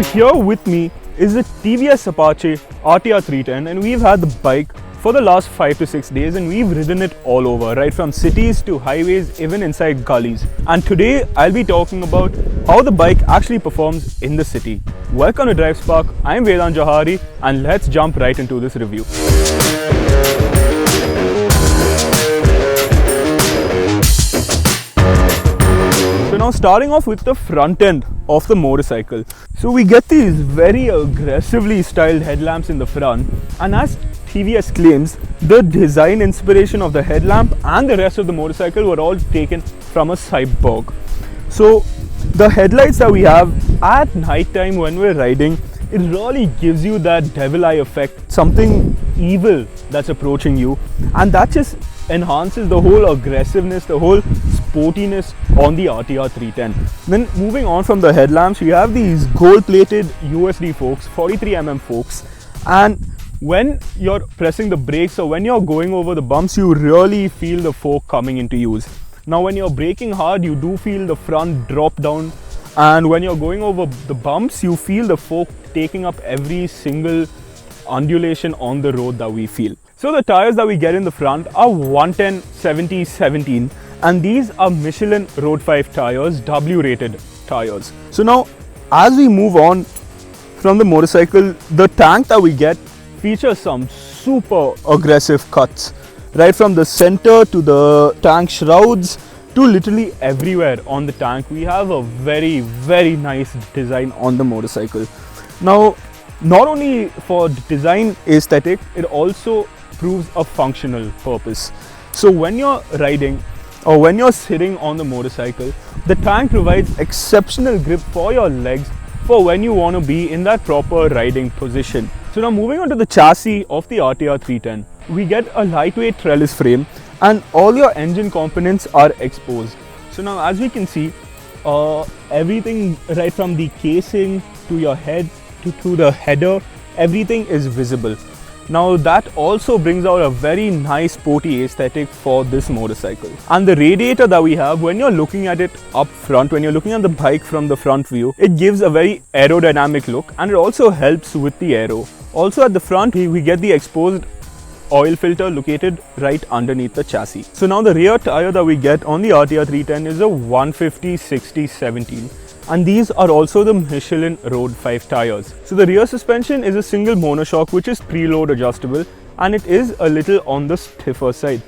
here with me is the TVS Apache RTR 310, and we've had the bike for the last 5 to 6 days and we've ridden it all over, right from cities to highways, even inside gullies. And today I'll be talking about how the bike actually performs in the city. Welcome to Drive Spark. I'm Vedant Jouhari and let's jump right into this review. So now starting off with the front end of the motorcycle. So we get these very aggressively styled headlamps in the front, and as TVS claims, the design inspiration of the headlamp and the rest of the motorcycle were all taken from a cyborg. So the headlights that we have at night time when we're riding, it really gives you that devil eye effect, something evil that's approaching you, and that just enhances the whole aggressiveness, the whole sportiness on the RTR 310. Then moving on from the headlamps, we have these gold plated USD forks, 43mm forks, and when you're pressing the brakes or when you're going over the bumps, you really feel the fork coming into use. Now when you're braking hard, you do feel the front drop down, and when you're going over the bumps, you feel the fork taking up every single undulation on the road that we feel. So the tires that we get in the front are 110/70/17, and these are Michelin Road 5 tires, W rated tires. So now as we move on from the motorcycle, the tank that we get features some super aggressive cuts, right from the center to the tank shrouds to literally everywhere on the tank. We have a very nice design on the motorcycle. Now not only for design aesthetic, it also proves a functional purpose. So when you're riding or when you're sitting on the motorcycle, the tank provides exceptional grip for your legs for when you want to be in that proper riding position. So now moving on to the chassis of the RTR 310, we get a lightweight trellis frame and all your engine components are exposed. So now as we can see, everything right from the casing to your head to the header, everything is visible. Now that also brings out a very nice sporty aesthetic for this motorcycle. And the radiator that we have, when you're looking at it up front, when you're looking at the bike from the front view, it gives a very aerodynamic look and it also helps with the aero. Also at the front, we get the exposed oil filter located right underneath the chassis. So now the rear tire that we get on the RTR 310 is a 150/60/17. And these are also the Michelin Road 5 tires. So the rear suspension is a single monoshock which is preload adjustable, and it is a little on the stiffer side.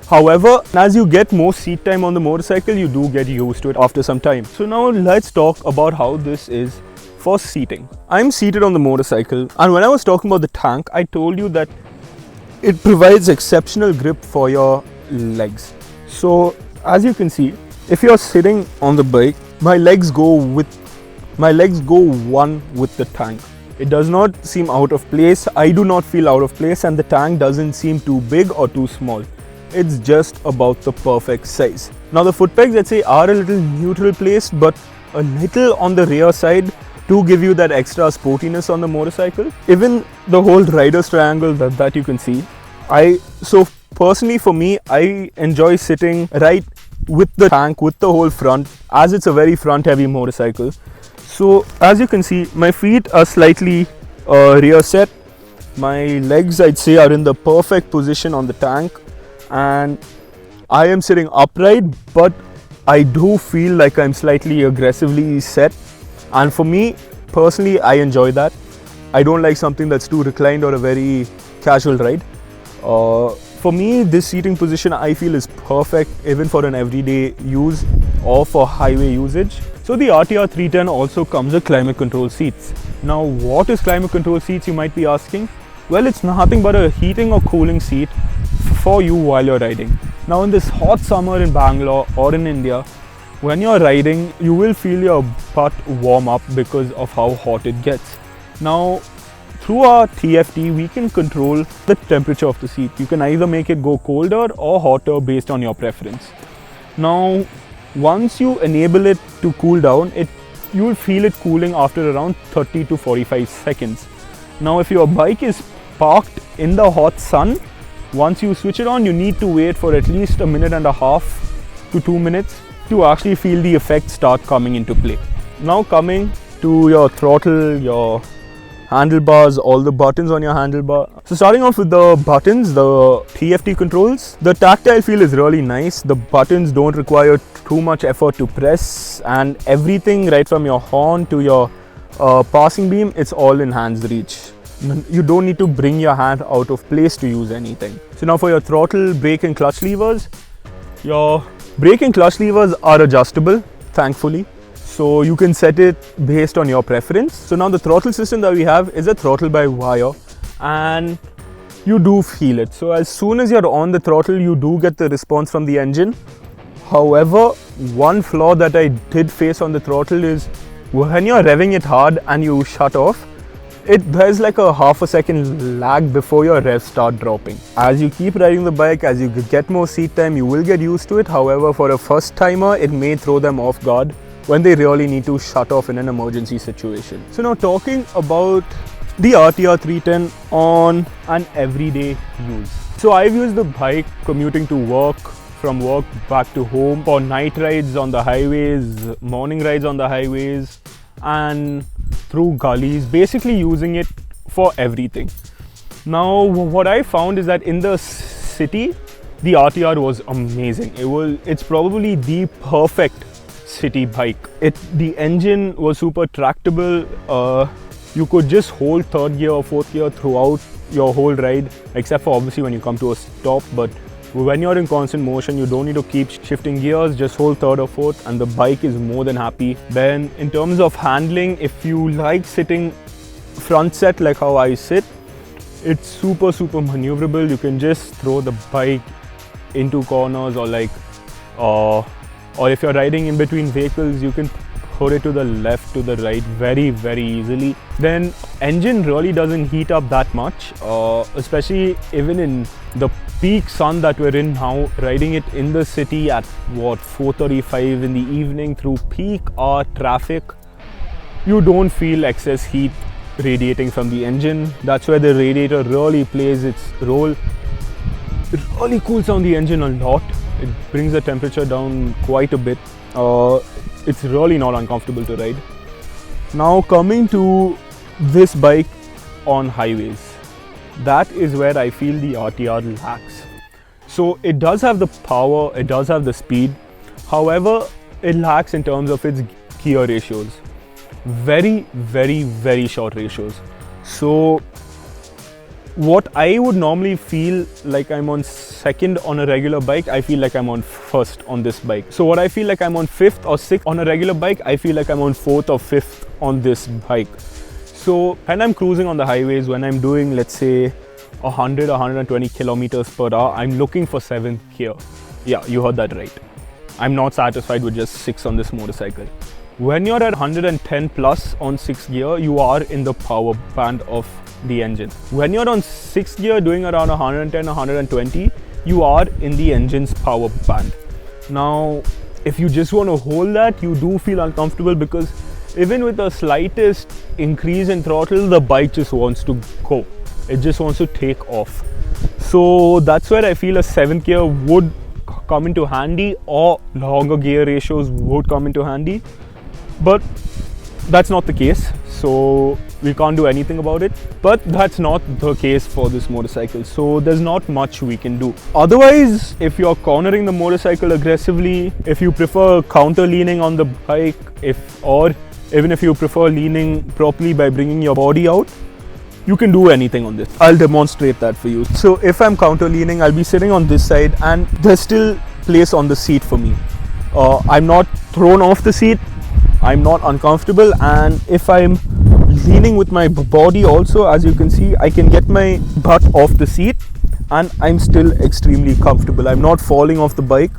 However, as you get more seat time on the motorcycle, you do get used to it after some time. So now let's talk about how this is for seating. I'm seated on the motorcycle, and when I was talking about the tank, I told you that it provides exceptional grip for your legs. So as you can see, if you're sitting on the bike, my legs go one with the tank. It does not seem out of place. I do not feel out of place, and the tank doesn't seem too big or too small. It's just about the perfect size. Now the foot pegs, let's say, are a little neutral placed, but a little on the rear side to give you that extra sportiness on the motorcycle. Even the whole rider's triangle that you can see. So personally for me, I enjoy sitting right with the tank, with the whole front, as it's a very front heavy motorcycle. So as you can see, my feet are slightly rear set. My legs, I'd say, are in the perfect position on the tank, and I am sitting upright, but I do feel like I'm slightly aggressively set, and for me personally, I enjoy that. I don't like something that's too reclined or a very casual ride. For me, this seating position I feel is perfect even for an everyday use or for highway usage. So the RTR 310 also comes with climate control seats. Now what is climate control seats, you might be asking? Well, it's nothing but a heating or cooling seat for you while you're riding. Now in this hot summer in Bangalore or in India, when you're riding, you will feel your butt warm up because of how hot it gets. Now through our TFT, we can control the temperature of the seat. You can either make it go colder or hotter based on your preference. Now, once you enable it to cool down, you will feel it cooling after around 30 to 45 seconds. Now, if your bike is parked in the hot sun, once you switch it on, you need to wait for at least 1.5 to 2 minutes to actually feel the effect start coming into play. Now coming to your throttle, your handlebars, all the buttons on your handlebar. So starting off with the buttons, the TFT controls, the tactile feel is really nice. The buttons don't require too much effort to press, and everything right from your horn to your passing beam, it's all in hand's reach. You don't need to bring your hand out of place to use anything. So now for your throttle, brake and clutch levers, your brake and clutch levers are adjustable, thankfully. So you can set it based on your preference. So now the throttle system that we have is a throttle by wire, and you do feel it. So as soon as you're on the throttle, you do get the response from the engine. However, one flaw that I did face on the throttle is when you're revving it hard and you shut off, there's like a half a second lag before your revs start dropping. As you keep riding the bike, as you get more seat time, you will get used to it. However, for a first timer, it may throw them off guard when they really need to shut off in an emergency situation. So now talking about the RTR 310 on an everyday use. So I've used the bike commuting to work, from work back to home, for night rides on the highways, morning rides on the highways, and through gullies, basically using it for everything. Now what I found is that in the city, the RTR was amazing. It's probably the perfect city bike. The engine was super tractable. You could just hold third gear or fourth gear throughout your whole ride, except for obviously when you come to a stop. But when you're in constant motion, you don't need to keep shifting gears, just hold third or fourth and the bike is more than happy. Then in terms of handling, if you like sitting front set like how I sit, it's super maneuverable. You can just throw the bike into corners, or if you're riding in between vehicles, you can put it to the left, to the right very easily. Then engine really doesn't heat up that much, especially even in the peak sun that we're in now, riding it in the city at 4:35 in the evening through peak hour traffic, you don't feel excess heat radiating from the engine. That's where the radiator really plays its role. It really cools down the engine a lot. It brings the temperature down quite a bit. It's really not uncomfortable to ride. Now coming to this bike on highways, that is where I feel the RTR lacks. So it does have the power, it does have the speed. However, it lacks in terms of its gear ratios. Very short ratios. So what I would normally feel like I'm on second on a regular bike, I feel like I'm on first on this bike. So what I feel like I'm on fifth or sixth on a regular bike, I feel like I'm on fourth or fifth on this bike. So when I'm cruising on the highways, when I'm doing, let's say, 100 or 120 kilometers per hour, I'm looking for 7th gear. Yeah, you heard that right. I'm not satisfied with just 6 on this motorcycle. When you're at 110 plus on 6th gear, you are in the power band of the engine. When you're on 6th gear doing around 110 or 120, you are in the engine's power band. Now, if you just want to hold that, you do feel uncomfortable, because even with the slightest increase in throttle, the bike just wants to go. It just wants to take off. So that's where I feel a 7th gear would come into handy, or longer gear ratios would come into handy. But that's not the case, so we can't do anything about it. But that's not the case for this motorcycle, so there's not much we can do. Otherwise, if you're cornering the motorcycle aggressively, if you prefer counter leaning on the bike, or even if you prefer leaning properly by bringing your body out, you can do anything on this. I'll demonstrate that for you. So if I'm counter leaning, I'll be sitting on this side and there's still place on the seat for me. I'm not thrown off the seat, I'm not uncomfortable, and if I'm leaning with my body also, as you can see, I can get my butt off the seat and I'm still extremely comfortable. I'm not falling off the bike,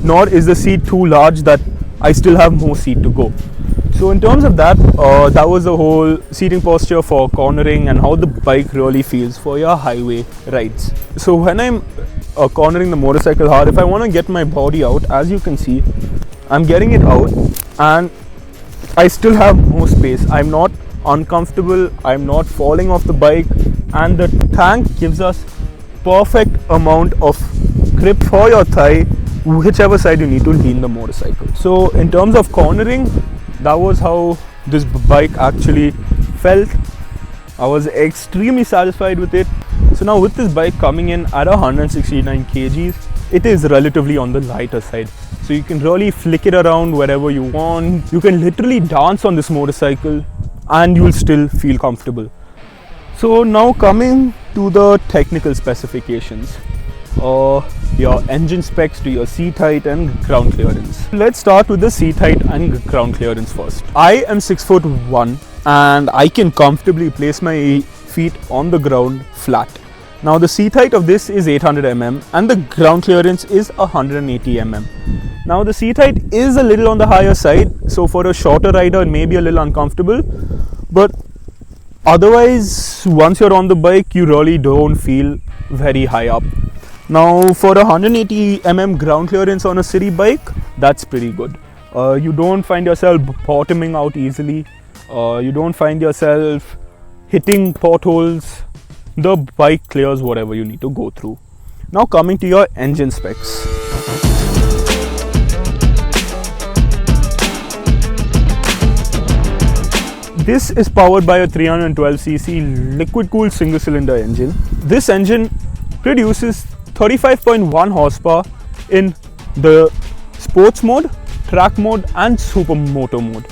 nor is the seat too large that I still have more seat to go. So in terms of that, that was the whole seating posture for cornering and how the bike really feels for your highway rides. So when I'm cornering the motorcycle hard, if I want to get my body out, as you can see, I'm getting it out and I still have more space. I'm not uncomfortable, I'm not falling off the bike, and the tank gives us perfect amount of grip for your thigh, whichever side you need to lean the motorcycle. So in terms of cornering, that was how this bike actually felt. I was extremely satisfied with it. So now with this bike coming in at 169 kgs, it is relatively on the lighter side. So you can really flick it around wherever you want. You can literally dance on this motorcycle and you'll still feel comfortable. So now coming to the technical specifications. Your engine specs to your seat height and ground clearance. Let's start with the seat height and ground clearance first. I am 6'1" and I can comfortably place my feet on the ground flat. Now the seat height of this is 800 mm and the ground clearance is 180 mm. Now the seat height is a little on the higher side, so for a shorter rider it may be a little uncomfortable, but otherwise once you're on the bike you really don't feel very high up. Now for 180 mm ground clearance on a city bike, that's pretty good. You don't find yourself bottoming out easily. You don't find yourself hitting potholes. The bike clears whatever you need to go through. Now coming to your engine specs. This is powered by a 312cc liquid-cooled single-cylinder engine. This engine produces 35.1 horsepower in the sports mode, track mode and supermoto mode.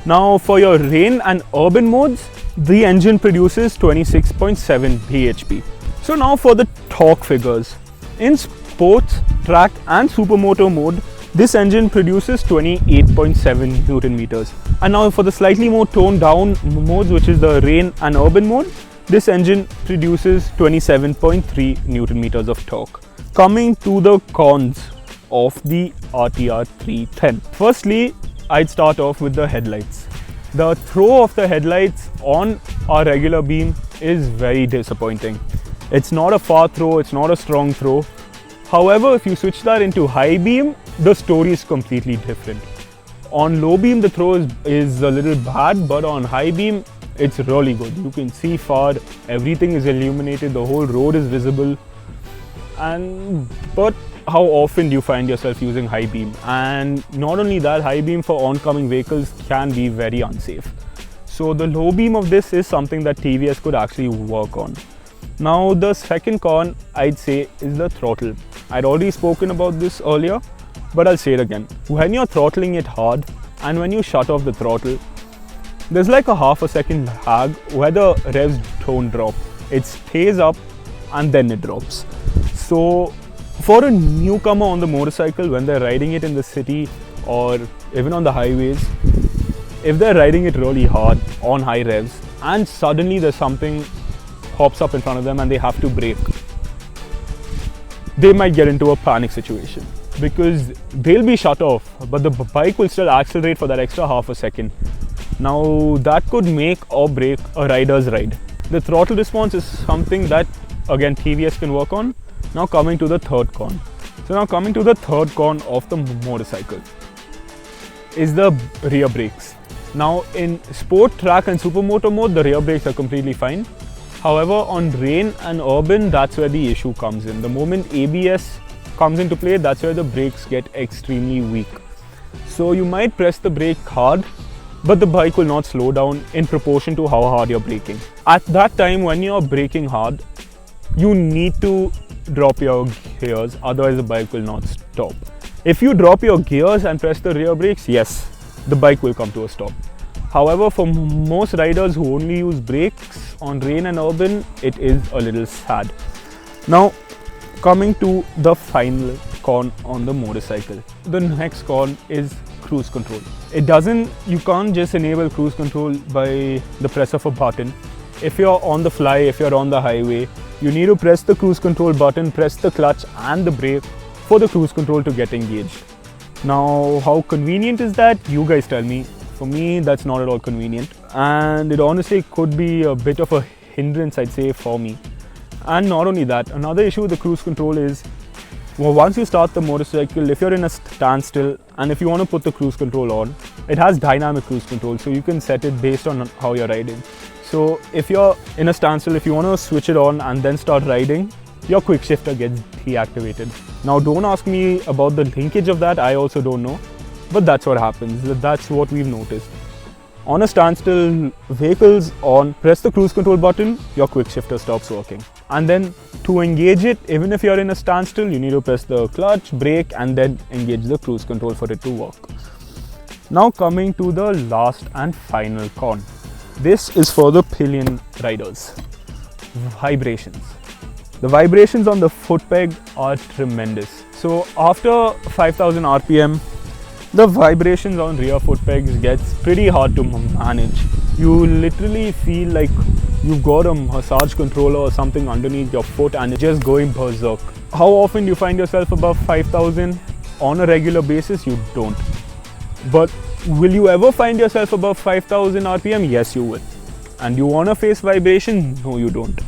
Now for your rain and urban modes, the engine produces 26.7 bhp. So now for the torque figures. In sports, track and supermoto mode, this engine produces 28.7 Newton meters. And now for the slightly more toned down modes, which is the rain and urban mode, this engine produces 27.3 Newton meters of torque. Coming to the cons of the RTR 310. Firstly, I'd start off with the headlights. The throw of the headlights on our regular beam is very disappointing. It's not a far throw, it's not a strong throw. However, if you switch that into high beam, the story is completely different. On low beam, the throw is a little bad, but on high beam, it's really good. You can see far, everything is illuminated, the whole road is visible. But how often do you find yourself using high beam? And not only that, high beam for oncoming vehicles can be very unsafe. So the low beam of this is something that TVS could actually work on. Now the second con I'd say is the throttle. I'd already spoken about this earlier, but I'll say it again. When you're throttling it hard and when you shut off the throttle, there's like a half a second lag where the revs don't drop. It stays up and then it drops. So for a newcomer on the motorcycle, when they're riding it in the city or even on the highways, if they're riding it really hard on high revs and suddenly there's something pops up in front of them and they have to brake, they might get into a panic situation because they'll be shut off, but the bike will still accelerate for that extra half a second. Now that could make or break a rider's ride. The throttle response is something that again TVS can work on. Now coming to the third con. Of the motorcycle is the rear brakes. Now in sport, track and supermoto mode, the rear brakes are completely fine. However, on rain and urban, that's where the issue comes in. The moment ABS comes into play, that's where the brakes get extremely weak. So you might press the brake hard, but the bike will not slow down in proportion to how hard you're braking. At that time, when you're braking hard, you need to drop your gears, otherwise the bike will not stop. If you drop your gears and press the rear brakes, yes, the bike will come to a stop. However, for most riders who only use brakes on rain and urban, it is a little sad. Now, coming to the final con on the motorcycle. The next con is cruise control. You can't just enable cruise control by the press of a button. If you're on the fly, if you're on the highway, you need to press the cruise control button, press the clutch and the brake for the cruise control to get engaged. Now, how convenient is that? You guys tell me. For me, that's not at all convenient. And it honestly could be a bit of a hindrance, I'd say, for me. And not only that, another issue with the cruise control is, well, once you start the motorcycle, if you're in a standstill and if you want to put the cruise control on, it has dynamic cruise control, so you can set it based on how you're riding. So if you're in a standstill, if you want to switch it on and then start riding, your quick shifter gets deactivated. Now don't ask me about the linkage of that, I also don't know. But that's what happens, that's what we've noticed. On a standstill, vehicle's on, press the cruise control button, your quick shifter stops working. And then to engage it, even if you're in a standstill, you need to press the clutch, brake, and then engage the cruise control for it to work. Now coming to the last and final con. This is for the pillion riders. Vibrations. The vibrations on the foot peg are tremendous. So after 5000 RPM, the vibrations on rear foot pegs gets pretty hard to manage. You literally feel like you've got a massage controller or something underneath your foot and it's just going berserk. How often do you find yourself above 5000? On a regular basis, you don't. But will you ever find yourself above 5000 RPM? Yes, you will. And you want to face vibration? No, you don't.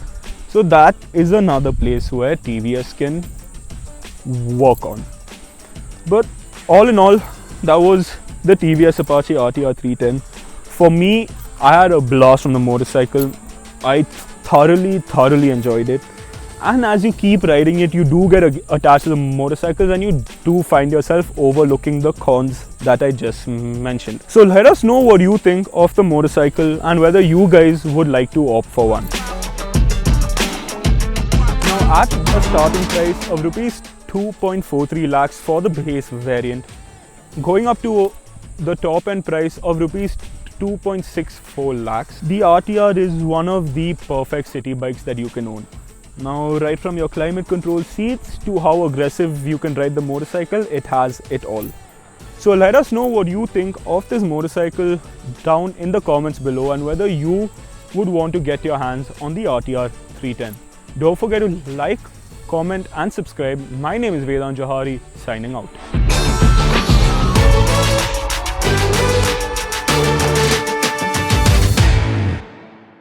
So that is another place where TVS can work on. But all in all, that was the TVS Apache RTR 310. For me, I had a blast on the motorcycle. I thoroughly enjoyed it. And as you keep riding it, you do get attached to the motorcycles and you do find yourself overlooking the cons that I just mentioned. So let us know what you think of the motorcycle and whether you guys would like to opt for one. Now at a starting price of rupees 2.43 lakhs for the base variant, going up to the top end price of rupees 2.64 lakhs, the RTR is one of the perfect city bikes that you can own. Now, right from your climate control seats to how aggressive you can ride the motorcycle, it has it all. So let us know what you think of this motorcycle down in the comments below and whether you would want to get your hands on the RTR 310. Don't forget to like, comment and subscribe. My name is Vedant Jouhari, signing out.